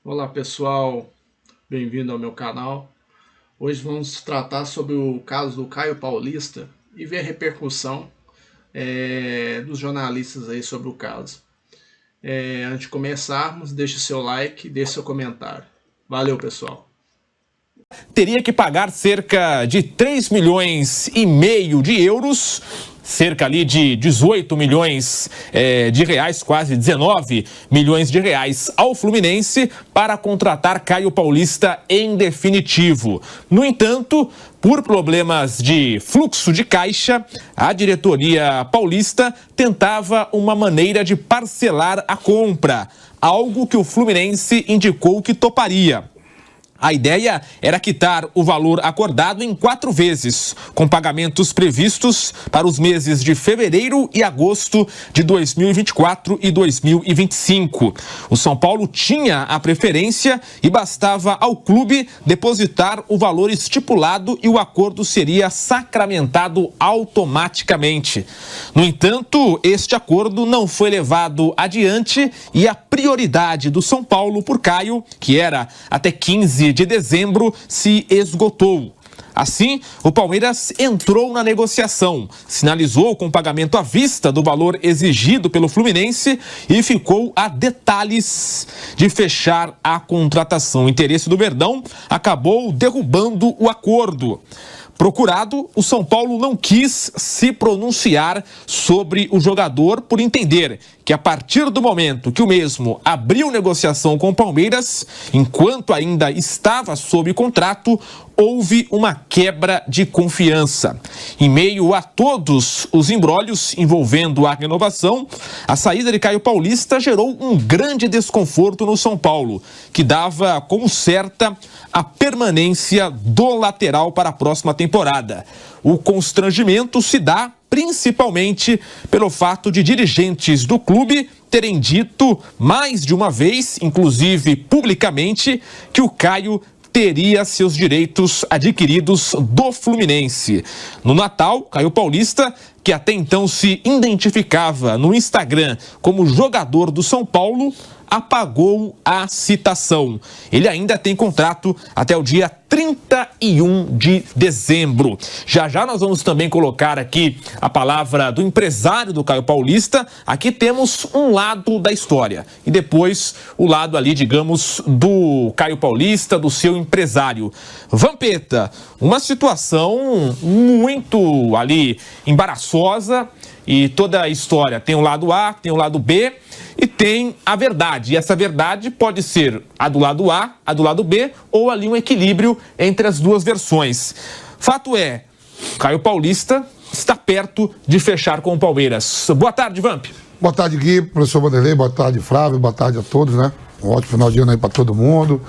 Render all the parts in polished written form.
Olá pessoal, bem-vindo ao meu canal. Hoje vamos tratar sobre o caso do Caio Paulista e ver a repercussão dos jornalistas aí sobre o caso. Antes de começarmos, deixe seu like e deixe seu comentário. Valeu pessoal! Teria que pagar cerca de 3,5 milhões de euros, cerca ali de 18 milhões de reais, quase 19 milhões de reais ao Fluminense para contratar Caio Paulista em definitivo. No entanto, por problemas de fluxo de caixa, a diretoria paulista tentava uma maneira de parcelar a compra, algo que o Fluminense indicou que toparia. A ideia era quitar o valor acordado em 4 vezes, com pagamentos previstos para os meses de fevereiro e agosto de 2024 e 2025. O São Paulo tinha a preferência e bastava ao clube depositar o valor estipulado e o acordo seria sacramentado automaticamente. No entanto, este acordo não foi levado adiante e a prioridade do São Paulo por Caio, que era até 15 de dezembro, se esgotou. Assim, o Palmeiras entrou na negociação, sinalizou com pagamento à vista do valor exigido pelo Fluminense e ficou a detalhes de fechar a contratação. O interesse do Verdão acabou derrubando o acordo. Procurado, o São Paulo não quis se pronunciar sobre o jogador por entender que a partir do momento que o mesmo abriu negociação com o Palmeiras, enquanto ainda estava sob contrato, houve uma quebra de confiança. Em meio a todos os imbrólios envolvendo a renovação, a saída de Caio Paulista gerou um grande desconforto no São Paulo, que dava como certa a permanência do lateral para a próxima temporada. O constrangimento se dá principalmente pelo fato de dirigentes do clube terem dito mais de uma vez, inclusive publicamente, que o Caio teria seus direitos adquiridos do Fluminense. No Natal, Caio Paulista, que até então se identificava no Instagram como jogador do São Paulo, apagou a citação. Ele ainda tem contrato até o dia 31 de dezembro. Já já nós vamos também colocar aqui a palavra do empresário do Caio Paulista. Aqui temos um lado da história e depois o lado ali, digamos, do Caio Paulista, do seu empresário. Vampeta, uma situação muito ali embaraçosa e toda a história tem o lado A, tem o lado B e tem a verdade. E essa verdade pode ser a do lado A, a do lado B ou ali um equilíbrio entre as duas versões. Fato é, Caio Paulista está perto de fechar com o Palmeiras. Boa tarde, Vamp. Boa tarde, Gui, professor Vanderlei, boa tarde, Flávio, boa tarde a todos, né? Um ótimo final de ano aí para todo mundo.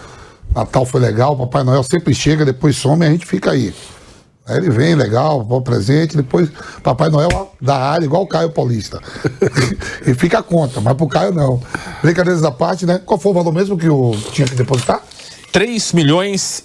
Natal foi legal, Papai Noel sempre chega, depois some e a gente fica aí. Aí ele vem, legal, o presente, depois Papai Noel da área, igual o Caio Paulista. E fica a conta, mas pro Caio não. Brincadeiras da parte, né? Qual foi o valor mesmo que eu tinha que depositar? 3,5 milhões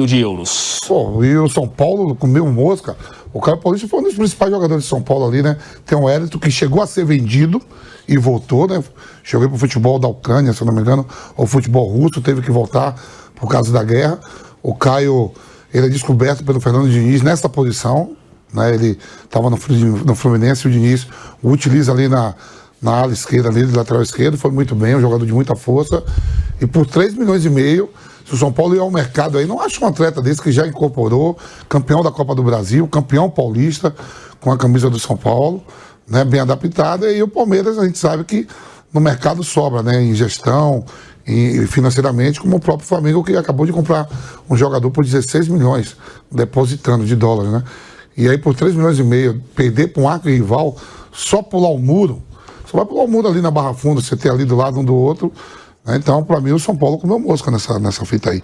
de euros. Pô, e o São Paulo comeu mosca. O Caio Paulista foi um dos principais jogadores de São Paulo ali, né? Tem um Hélito que chegou a ser vendido e voltou, né? Chegou pro futebol da Ucrânia, se eu não me engano, ou futebol russo, teve que voltar por causa da guerra. O Caio, ele é descoberto pelo Fernando Diniz nessa posição, né? Ele estava no Fluminense e o Diniz o utiliza ali na ala esquerda, ali, lateral esquerdo, foi muito bem, um jogador de muita força. E por 3,5 milhões, se o São Paulo ir ao mercado aí, não acho um atleta desse que já incorporou, campeão da Copa do Brasil, campeão paulista, com a camisa do São Paulo, né? Bem adaptada. E o Palmeiras, a gente sabe que no mercado sobra, né? Em gestão, e financeiramente, como o próprio Flamengo, que acabou de comprar um jogador por 16 milhões, depositando de dólares, né? E aí por 3,5 milhões, perder para um arco-rival, só pular o muro, só vai pular o muro ali na Barra Funda, você ter ali do lado um do outro, né? Então, para mim, o São Paulo comeu mosca nessa fita aí.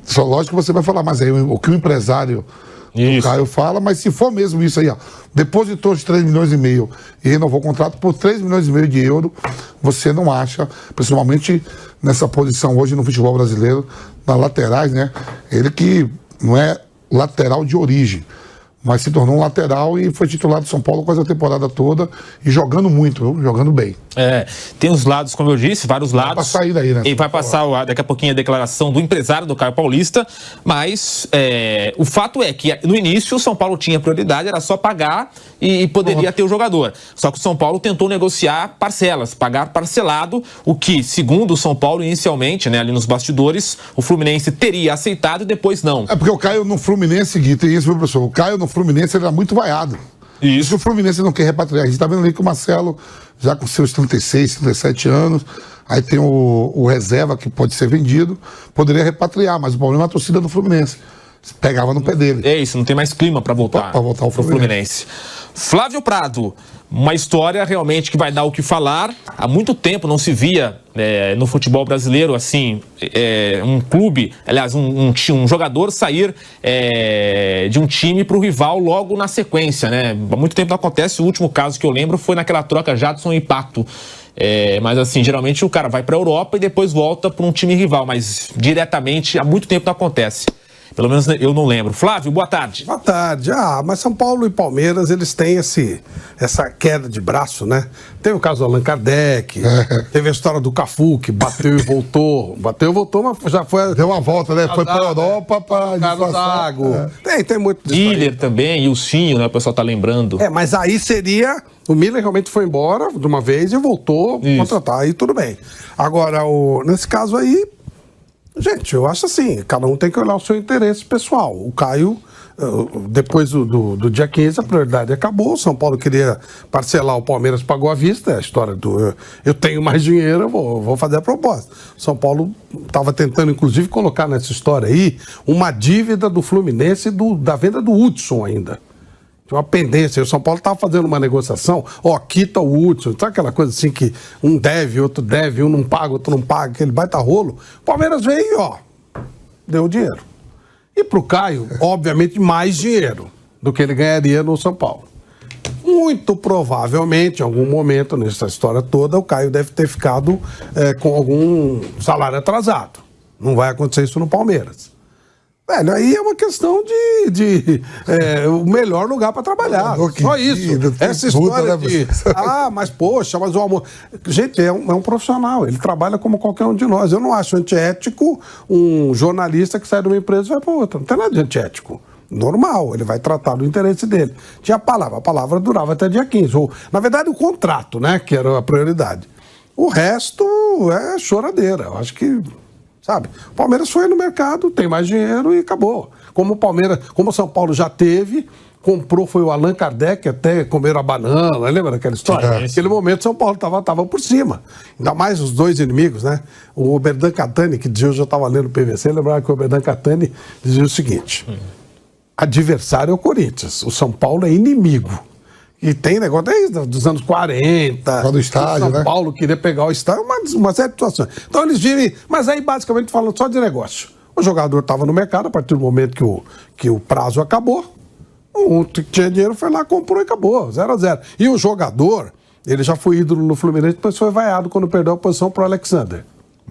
Só lógico que você vai falar, mas aí o que o empresário do Caio fala, mas se for mesmo isso aí, ó, depositou os 3,5 milhões e renovou o contrato por 3,5 milhões de euros, você não acha, principalmente nessa posição hoje no futebol brasileiro, nas laterais, né? Ele que não é lateral de origem, mas se tornou um lateral e foi titular do São Paulo quase a temporada toda e jogando muito, jogando bem. Tem os lados, como eu disse, vários lados. Vai sair daí, né? E vai passar daqui a pouquinho a declaração do empresário do Caio Paulista, mas o fato é que no início o São Paulo tinha prioridade, era só pagar e poderia ter o jogador. Só que o São Paulo tentou negociar parcelas, pagar parcelado, o que, segundo o São Paulo, inicialmente, né, ali nos bastidores, o Fluminense teria aceitado e depois não. É porque o Caio no Fluminense, Gui, tem isso, meu professor, o Caio no Fluminense ele era muito vaiado. Isso o Fluminense não quer repatriar. A gente tá vendo ali que o Marcelo, já com seus 36, 37 anos, aí tem o reserva que pode ser vendido, poderia repatriar, mas o problema é a torcida do Fluminense. Pegava no pé dele. É isso, não tem mais clima para voltar ao Fluminense. Flávio Prado, uma história realmente que vai dar o que falar. Há muito tempo não se via no futebol brasileiro assim, um clube, aliás, um jogador sair de um time para o rival logo na sequência, né? Há muito tempo não acontece. O último caso que eu lembro foi naquela troca Jadson e Pato. Mas assim, geralmente o cara vai para a Europa e depois volta para um time rival, mas diretamente há muito tempo não acontece. Pelo menos eu não lembro. Flávio, boa tarde. Boa tarde. Mas São Paulo e Palmeiras, eles têm essa queda de braço, né? Teve o caso do Allan Kardec, teve a história do Cafu, que bateu e voltou. Bateu e voltou, mas já foi... Deu uma volta, né? Foi para a Europa para Carlos Zago. Tem muito disso. Miller também, e o Sinho, né? O pessoal tá lembrando. Mas aí seria... O Miller realmente foi embora de uma vez e voltou a contratar. Aí tudo bem. Agora, nesse caso aí... Gente, eu acho assim, cada um tem que olhar o seu interesse pessoal. O Caio, depois do dia 15, a prioridade acabou. O São Paulo queria parcelar, o Palmeiras pagou à vista. É a história do eu tenho mais dinheiro, eu vou fazer a proposta. O São Paulo estava tentando, inclusive, colocar nessa história aí uma dívida do Fluminense da venda do Hudson ainda. Uma pendência, o São Paulo estava fazendo uma negociação, quita o Hudson, sabe aquela coisa assim que um deve, outro deve, um não paga, outro não paga, aquele baita rolo. O Palmeiras veio e, deu o dinheiro. E pro Caio, obviamente, mais dinheiro do que ele ganharia no São Paulo. Muito provavelmente, em algum momento nessa história toda, o Caio deve ter ficado com algum salário atrasado. Não vai acontecer isso no Palmeiras. Velho, aí é uma questão de o melhor lugar para trabalhar. Só isso. Essa história de... mas poxa, mas o amor... Gente, é um profissional. Ele trabalha como qualquer um de nós. Eu não acho antiético um jornalista que sai de uma empresa e vai para outra. Não tem nada de antiético. Normal, ele vai tratar do interesse dele. Tinha a palavra durava até dia 15. Ou, na verdade, o contrato, né, que era a prioridade. O resto é choradeira. Eu acho que... Sabe? O Palmeiras foi no mercado, tem mais dinheiro e acabou. Como o São Paulo já teve, comprou, foi o Allan Kardec, até comeram a banana, lembra daquela história? Naquele momento, São Paulo estava por cima. Ainda mais os dois inimigos, né? O Oberdan Catani, que dizia, eu já estava lendo o PVC, lembrava que o Oberdan Catani dizia o seguinte: adversário é o Corinthians, o São Paulo é inimigo. E tem negócio desde dos anos 40. Do estádio, São Paulo queria pegar o estádio, uma série de situações. Então eles viram, mas aí basicamente falando só de negócio. O jogador estava no mercado, a partir do momento que o prazo acabou, um que tinha dinheiro foi lá, comprou e acabou, 0-0. E o jogador, ele já foi ídolo no Fluminense, depois foi vaiado quando perdeu a posição para o Alexander.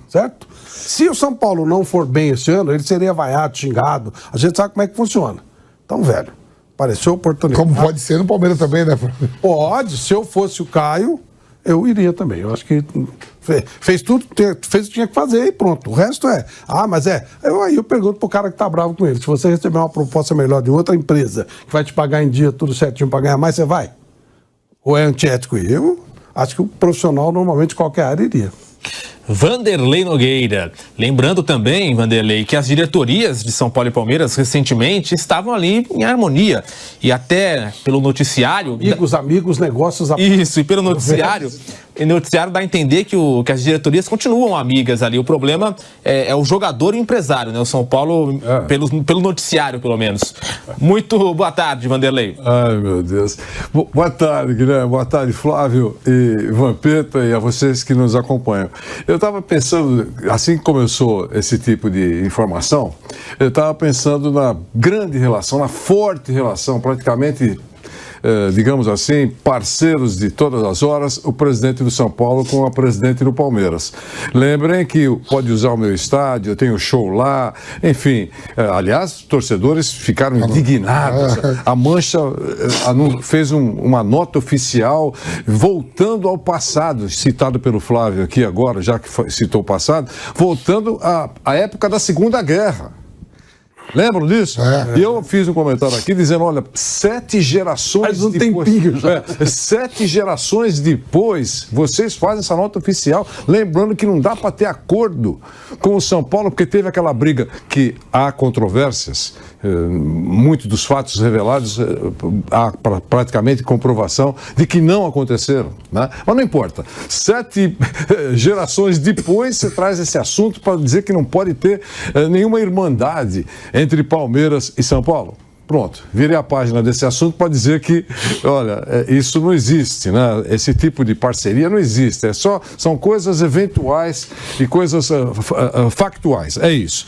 Certo? Se o São Paulo não for bem esse ano, ele seria vaiado, xingado. A gente sabe como é que funciona. Então, velho, apareceu a oportunidade. Como pode ser no Palmeiras também, né? Pode, se eu fosse o Caio, eu iria também. Eu acho que fez tudo, fez o que tinha que fazer e pronto. O resto aí eu pergunto pro cara que tá bravo com ele: se você receber uma proposta melhor de outra empresa que vai te pagar em dia tudo certinho pra ganhar mais, você vai? Ou é antiético? Eu acho que o profissional normalmente qualquer área iria. Vanderlei Nogueira. Lembrando também, Vanderlei, que as diretorias de São Paulo e Palmeiras recentemente estavam ali em harmonia. E até pelo noticiário... Amigos, negócios... Isso, e pelo noticiário... O noticiário dá a entender que as diretorias continuam amigas ali. O problema é o jogador e o empresário, né? O São Paulo, pelo noticiário, pelo menos. Muito boa tarde, Vanderlei. Ai, meu Deus. Boa tarde, Guilherme. Boa tarde, Flávio e Vampeta, e a vocês que nos acompanham. Eu estava pensando, assim que começou esse tipo de informação, eu estava pensando na grande relação, na forte relação, praticamente digamos assim, parceiros de todas as horas, o presidente do São Paulo com a presidente do Palmeiras. Lembrem que pode usar o meu estádio, eu tenho show lá, enfim. Aliás, torcedores ficaram indignados. A Mancha fez uma nota oficial voltando ao passado, citado pelo Flávio aqui agora, já que citou o passado, voltando à época da Segunda Guerra. Lembram disso? E eu fiz um comentário aqui dizendo, olha, 7 gerações depois... 7 gerações depois, vocês fazem essa nota oficial, lembrando que não dá para ter acordo com o São Paulo, porque teve aquela briga que há controvérsias, muitos dos fatos revelados, há praticamente comprovação de que não aconteceram, né? Mas não importa. 7 gerações depois, você traz esse assunto para dizer que não pode ter nenhuma irmandade entre Palmeiras e São Paulo. Pronto, virei a página desse assunto para dizer que, olha, isso não existe, né? Esse tipo de parceria não existe, são coisas eventuais e coisas factuais, é isso.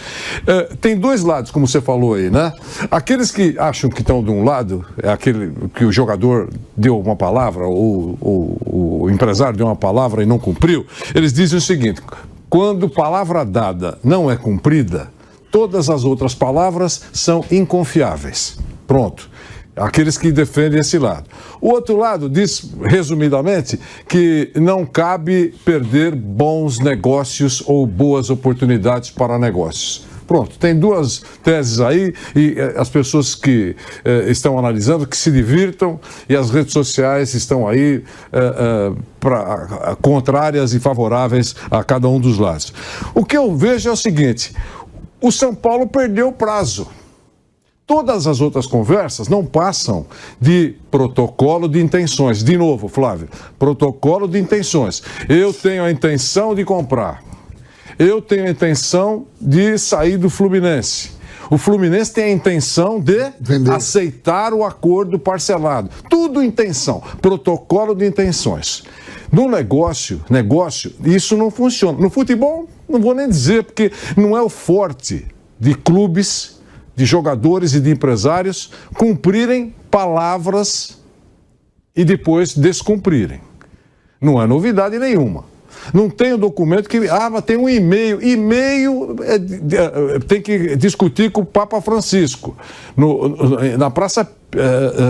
Tem 2 lados, como você falou aí, né? Aqueles que acham que estão de um lado, é aquele que o jogador deu uma palavra, ou o empresário deu uma palavra e não cumpriu, eles dizem o seguinte, quando palavra dada não é cumprida, todas as outras palavras são inconfiáveis. Pronto. Aqueles que defendem esse lado. O outro lado diz, resumidamente, que não cabe perder bons negócios ou boas oportunidades para negócios. Pronto, tem 2 teses aí e as pessoas que estão analisando que se divirtam e as redes sociais estão aí contrárias e favoráveis a cada um dos lados. O que eu vejo é o seguinte, o São Paulo perdeu o prazo. Todas as outras conversas não passam de protocolo de intenções. De novo, Flávio, protocolo de intenções. Eu tenho a intenção de comprar. Eu tenho a intenção de sair do Fluminense. O Fluminense tem a intenção de aceitar o acordo parcelado. Tudo intenção. Protocolo de intenções. No negócio, isso não funciona. No futebol, não vou nem dizer, porque não é o forte de clubes, de jogadores e de empresários cumprirem palavras e depois descumprirem. Não é novidade nenhuma. Não tem o documento que... mas tem um e-mail. E-mail tem que discutir com o Papa Francisco, na Praça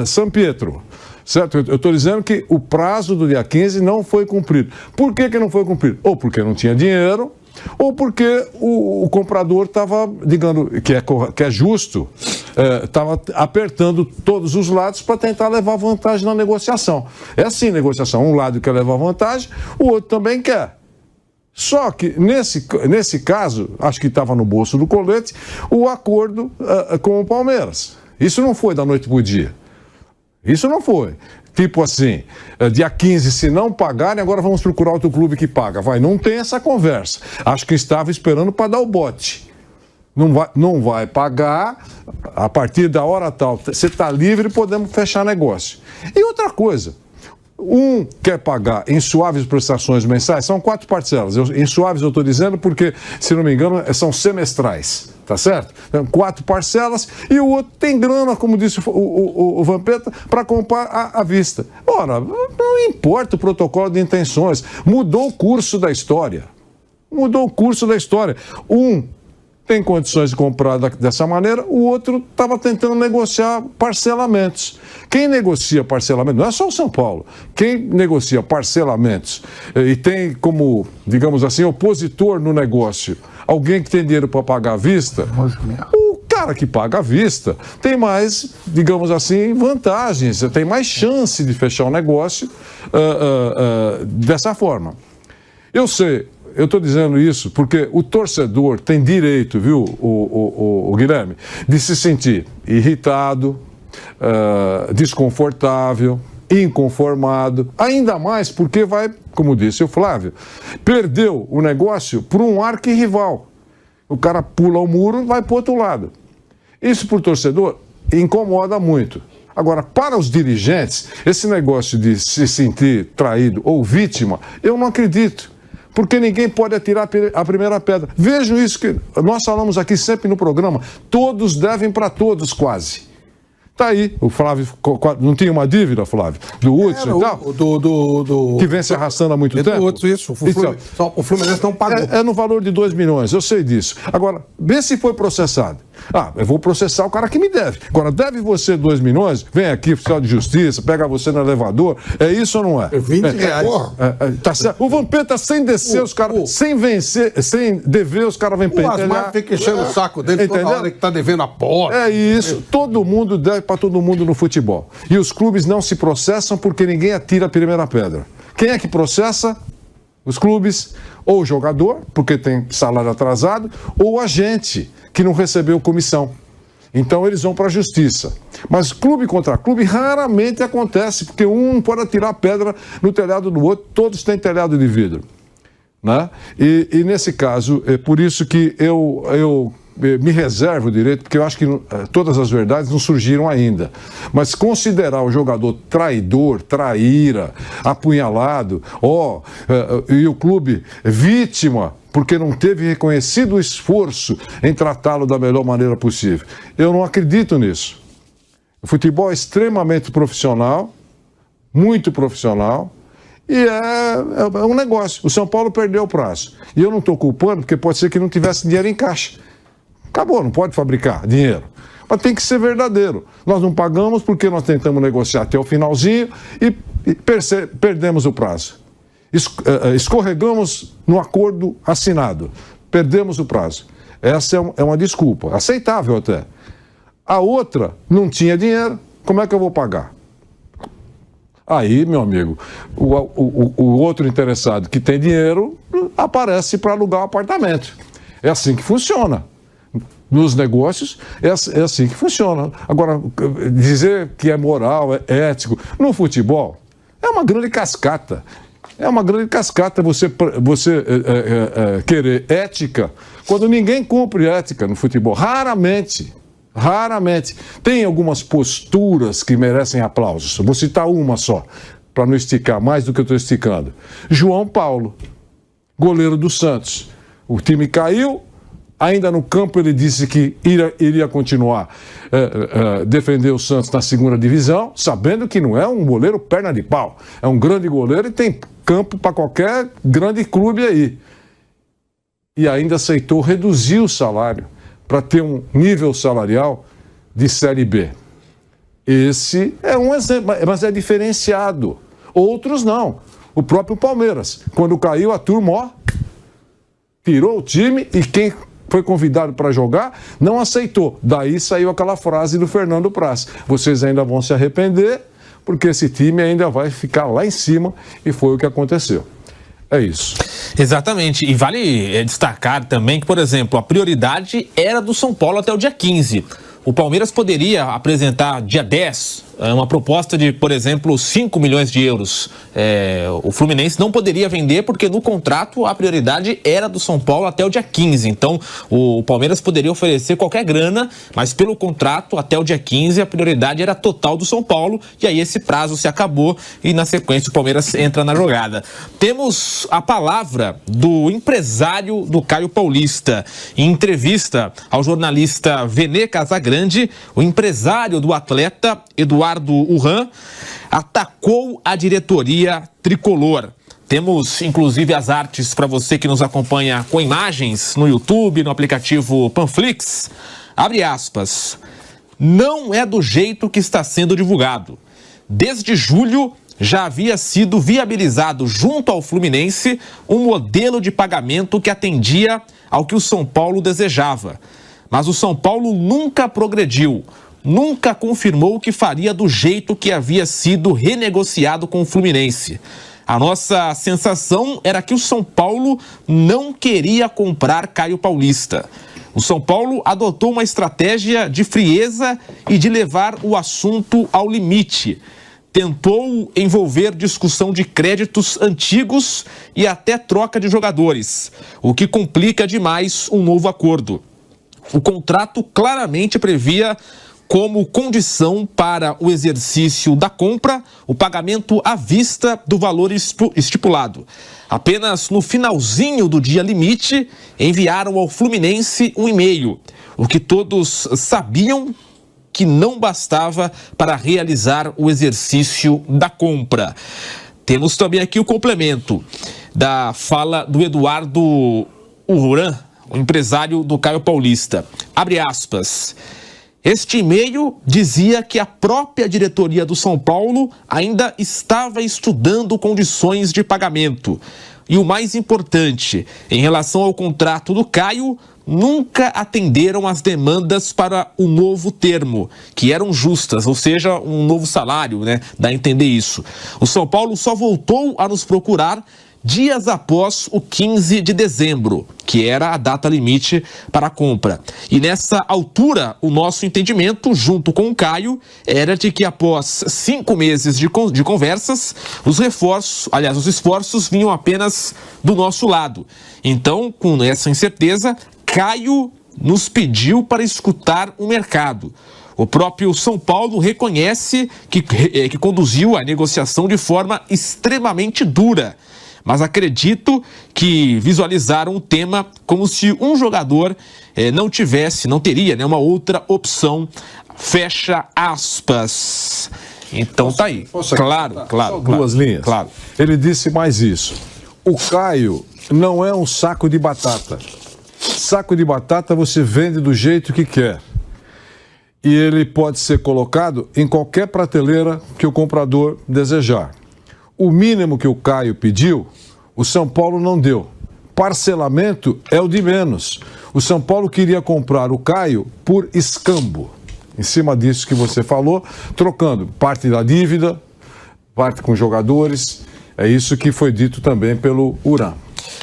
São Pietro. Certo? Eu estou dizendo que o prazo do dia 15 não foi cumprido. Por que não foi cumprido? Ou porque não tinha dinheiro, ou porque o comprador estava, digamos, que é justo, estava apertando todos os lados para tentar levar vantagem na negociação. É assim a negociação. Um lado quer levar vantagem, o outro também quer. Só que, nesse caso, acho que estava no bolso do colete, o acordo com o Palmeiras. Isso não foi da noite para o dia. Isso não foi. Tipo assim, dia 15, se não pagarem, agora vamos procurar outro clube que paga. Não tem essa conversa. Acho que estava esperando para dar o bote. Não vai pagar, a partir da hora tal, você está livre, podemos fechar negócio. E outra coisa, um quer pagar em suaves prestações mensais, são 4 parcelas. Em suaves eu estou dizendo porque, se não me engano, são semestrais. Tá certo? Então, 4 parcelas e o outro tem grana, como disse o Vampeta, para comprar à vista. Ora, não importa o protocolo de intenções, mudou o curso da história. Mudou o curso da história. Um tem condições de comprar dessa maneira, o outro estava tentando negociar parcelamentos. Quem negocia parcelamento, não é só o São Paulo, quem negocia parcelamentos e tem como, digamos assim, opositor no negócio, alguém que tem dinheiro para pagar à vista, o cara que paga à vista tem mais, digamos assim, vantagens, tem mais chance de fechar o negócio dessa forma. Eu sei, eu estou dizendo isso porque o torcedor tem direito, viu, o Guilherme, de se sentir irritado, desconfortável, inconformado, ainda mais porque vai, como disse o Flávio, perdeu o negócio por um arquirrival. O cara pula o muro e vai para o outro lado. Isso para o torcedor incomoda muito. Agora, para os dirigentes, esse negócio de se sentir traído ou vítima, eu não acredito. Porque ninguém pode atirar a primeira pedra. Vejam isso que nós falamos aqui sempre no programa. Todos devem para todos, quase. Tá aí, o Flávio, não tinha uma dívida, Flávio? Do Hudson e tal? Que vem se arrastando há muito tempo? Do Hudson, isso. O Fluminense não pagou. É no valor de 2 milhões, eu sei disso. Agora, vê se foi processado. Eu vou processar o cara que me deve. Agora, deve você 2 milhões? Vem aqui, oficial de justiça, pega você no elevador. É isso ou não é? 20 reais. Tá certo. O Vampeta, sem descer, os caras, sem vencer, sem dever, os caras vêm pentelhar. O Asmar fica enchendo o saco dele toda hora que tá devendo a porta. É isso. Todo mundo deve para todo mundo no futebol. E os clubes não se processam porque ninguém atira a primeira pedra. Quem é que processa? Os clubes, ou o jogador, porque tem salário atrasado, ou o agente, que não recebeu comissão. Então eles vão para a justiça. Mas clube contra clube raramente acontece, porque um pode atirar pedra no telhado do outro, todos têm telhado de vidro. Né? E nesse caso, é por isso que eu me reservo o direito, porque eu acho que todas as verdades não surgiram ainda. Mas considerar o jogador traidor, traíra, apunhalado, e o clube vítima, porque não teve reconhecido o esforço em tratá-lo da melhor maneira possível. Eu não acredito nisso. O futebol é extremamente profissional, muito profissional, e é um negócio. O São Paulo perdeu o prazo. E eu não estou culpando, porque pode ser que não tivesse dinheiro em caixa. Acabou, não pode fabricar dinheiro. Mas tem que ser verdadeiro. Nós não pagamos porque nós tentamos negociar até o finalzinho e perdemos o prazo. Escorregamos no acordo assinado. Perdemos o prazo. Essa é uma desculpa, aceitável até. A outra, não tinha dinheiro, como é que eu vou pagar? Aí, meu amigo, o outro interessado que tem dinheiro aparece para alugar um apartamento. É assim que funciona. Nos negócios, é assim que funciona. Agora, dizer que é moral, é ético, no futebol, é uma grande cascata. É uma grande cascata você querer ética quando ninguém cumpre ética no futebol. Raramente. Tem algumas posturas que merecem aplausos. Vou citar uma só, para não esticar mais do que eu estou esticando. João Paulo, goleiro do Santos. O time caiu. Ainda no campo ele disse que iria continuar defender o Santos na segunda divisão, sabendo que não é um goleiro perna de pau. É um grande goleiro e tem campo para qualquer grande clube aí. E ainda aceitou reduzir o salário para ter um nível salarial de Série B. Esse é um exemplo, mas é diferenciado. Outros não. O próprio Palmeiras, quando caiu a turma, tirou o time e quem foi convidado para jogar, não aceitou. Daí saiu aquela frase do Fernando Praz: vocês ainda vão se arrepender, porque esse time ainda vai ficar lá em cima, e foi o que aconteceu. É isso. Exatamente. E vale destacar também que, por exemplo, a prioridade era do São Paulo até o dia 15. O Palmeiras poderia apresentar dia 10 uma proposta de, por exemplo, 5 milhões de euros. O Fluminense não poderia vender porque no contrato a prioridade era do São Paulo até o dia 15. Então o Palmeiras poderia oferecer qualquer grana, mas pelo contrato até o dia 15 a prioridade era total do São Paulo, e aí esse prazo se acabou e na sequência o Palmeiras entra na jogada. Temos a palavra do empresário do Caio Paulista. Em entrevista ao jornalista Vene Casagrande, o empresário do atleta, Eduardo Urran, atacou a diretoria tricolor. Temos, inclusive, as artes para você que nos acompanha com imagens no YouTube, no aplicativo Panflix. Abre aspas. Não é do jeito que está sendo divulgado. Desde julho, já havia sido viabilizado junto ao Fluminense um modelo de pagamento que atendia ao que o São Paulo desejava. Mas o São Paulo nunca progrediu. Nunca confirmou que faria do jeito que havia sido renegociado com o Fluminense. A nossa sensação era que o São Paulo não queria comprar Caio Paulista. O São Paulo adotou uma estratégia de frieza e de levar o assunto ao limite. Tentou envolver discussão de créditos antigos e até troca de jogadores, o que complica demais um novo acordo. O contrato claramente previa como condição para o exercício da compra o pagamento à vista do valor estipulado. Apenas no finalzinho do dia limite, enviaram ao Fluminense um e-mail. O que todos sabiam que não bastava para realizar o exercício da compra. Temos também aqui o complemento da fala do Eduardo Uran, o empresário do Caio Paulista. Abre aspas. Este e-mail dizia que a própria diretoria do São Paulo ainda estava estudando condições de pagamento. E o mais importante, em relação ao contrato do Caio, nunca atenderam às demandas para o novo termo, que eram justas, ou seja, um novo salário, né? Dá a entender isso. O São Paulo só voltou a nos procurar dias após o 15 de dezembro, que era a data limite para a compra. E nessa altura, o nosso entendimento, junto com o Caio, era de que após 5 meses de conversas, os esforços vinham apenas do nosso lado. Então, com essa incerteza, Caio nos pediu para escutar o mercado. O próprio São Paulo reconhece que conduziu a negociação de forma extremamente dura, mas acredito que visualizaram o tema como se um jogador não teria, né, uma outra opção. Fecha aspas. Então tá aí. Claro. Duas linhas. Claro. Ele disse mais isso. O Caio não é um saco de batata. Saco de batata você vende do jeito que quer. E ele pode ser colocado em qualquer prateleira que o comprador desejar. O mínimo que o Caio pediu, o São Paulo não deu. Parcelamento é o de menos. O São Paulo queria comprar o Caio por escambo. Em cima disso que você falou, trocando parte da dívida, parte com jogadores. É isso que foi dito também pelo Uran.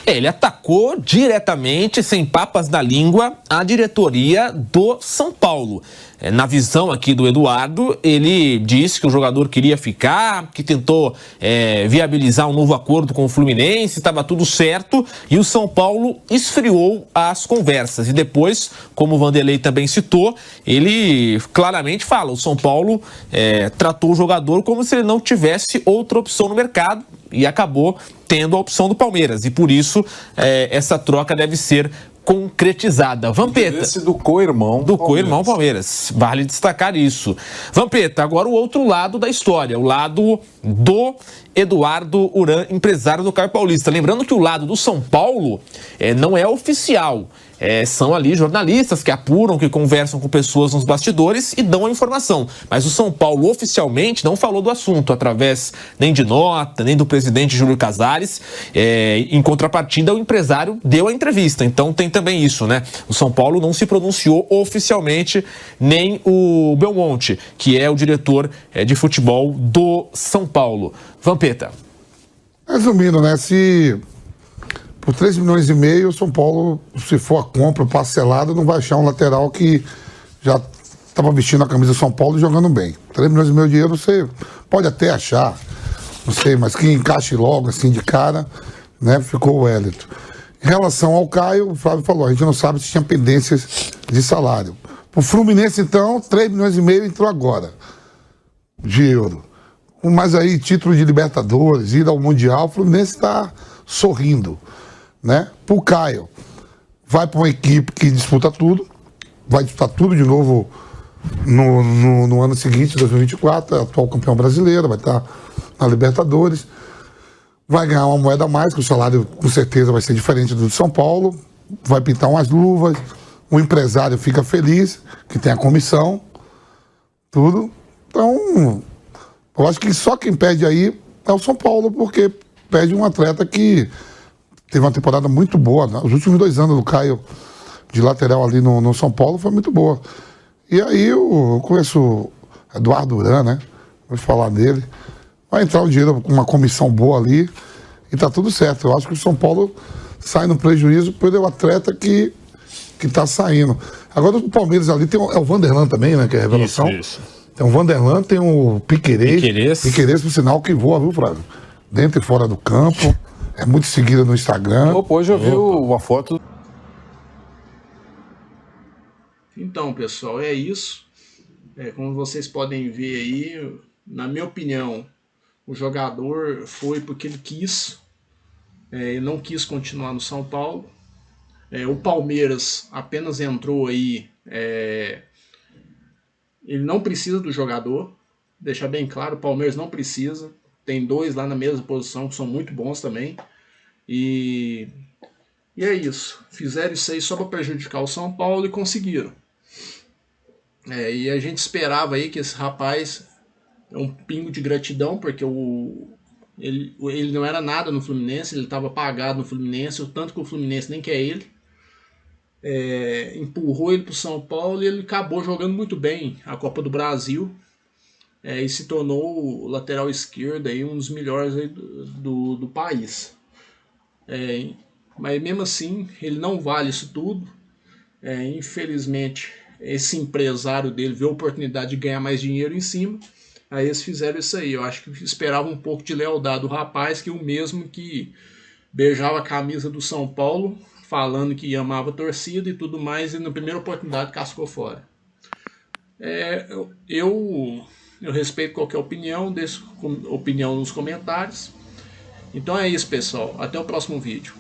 Ele atacou diretamente, sem papas na língua, a diretoria do São Paulo. Na visão aqui do Eduardo, ele disse que o jogador queria ficar, que tentou viabilizar um novo acordo com o Fluminense, estava tudo certo, e o São Paulo esfriou as conversas. E depois, como o Vanderlei também citou, ele claramente fala, o São Paulo tratou o jogador como se ele não tivesse outra opção no mercado, e acabou tendo a opção do Palmeiras. E por isso, essa troca deve ser concretizada. Vampeta. Esse do co-irmão. Do co-irmão Palmeiras. Vale destacar isso. Vampeta, agora o outro lado da história, o lado do Eduardo Uran, empresário do Caio Paulista. Lembrando que o lado do São Paulo não é oficial. São ali jornalistas que apuram, que conversam com pessoas nos bastidores e dão a informação. Mas o São Paulo oficialmente não falou do assunto, através nem de nota, nem do presidente Júlio Casares. Em contrapartida, o empresário deu a entrevista. Então tem também isso, né? O São Paulo não se pronunciou oficialmente, nem o Belmonte, que é o diretor de futebol do São Paulo. Vampeta. Resumindo, né? Por 3,5 milhões, o São Paulo, se for a compra parcelada, não vai achar um lateral que já estava vestindo a camisa do São Paulo e jogando bem. 3,5 milhões de euros você pode até achar, não sei, mas que encaixe logo, assim, de cara, né? Ficou o Wellington. Em relação ao Caio, o Flávio falou, a gente não sabe se tinha pendências de salário. Pro Fluminense, então, 3,5 milhões entrou agora de euro. Mas aí, título de Libertadores, ida ao Mundial, o Fluminense está sorrindo, né? Pro Caio, vai para uma equipe que disputa tudo, vai disputar tudo de novo no ano seguinte, 2024, é atual campeão brasileiro, vai estar na Libertadores, vai ganhar uma moeda a mais, que o salário com certeza vai ser diferente do de São Paulo, vai pintar umas luvas, o empresário fica feliz, que tem a comissão, tudo. Então, eu acho que só quem perde aí é o São Paulo, porque perde um atleta que teve uma temporada muito boa. Né? Os últimos 2 anos do Caio de lateral ali no São Paulo foi muito boa. E aí eu conheço o Eduardo Uran, né? Vou falar dele. Vai entrar o dinheiro com uma comissão boa ali e tá tudo certo. Eu acho que o São Paulo sai no prejuízo pelo atleta que tá saindo. Agora o Palmeiras ali tem o Vanderlan também, né? Que é a revelação. Isso. Tem o Vanderlan, tem o Piquerez. Piquerez, por sinal, que voa, viu, Flávio? Dentro e fora do campo. É muito seguida no Instagram. Hoje eu vi uma foto. Então, pessoal, é isso. Como vocês podem ver aí, na minha opinião, o jogador foi porque ele quis. Ele não quis continuar no São Paulo. O Palmeiras apenas entrou aí ele não precisa do jogador, deixar bem claro, o Palmeiras não precisa. Tem 2 lá na mesma posição que são muito bons também. E é isso. Fizeram isso aí só para prejudicar o São Paulo e conseguiram. E a gente esperava aí que esse rapaz é um pingo de gratidão, porque ele não era nada no Fluminense, ele estava pagado no Fluminense, o tanto que o Fluminense nem quer ele. Empurrou ele para o São Paulo e ele acabou jogando muito bem a Copa do Brasil. E se tornou o lateral esquerdo aí, um dos melhores aí do país. Mas mesmo assim, ele não vale isso tudo. Infelizmente, esse empresário dele viu a oportunidade de ganhar mais dinheiro em cima. Aí eles fizeram isso aí. Eu acho que esperavam um pouco de lealdade do rapaz, que o mesmo que beijava a camisa do São Paulo, falando que amava a torcida e tudo mais, e na primeira oportunidade cascou fora. Eu respeito qualquer opinião, deixo opinião nos comentários. Então é isso, pessoal. Até o próximo vídeo.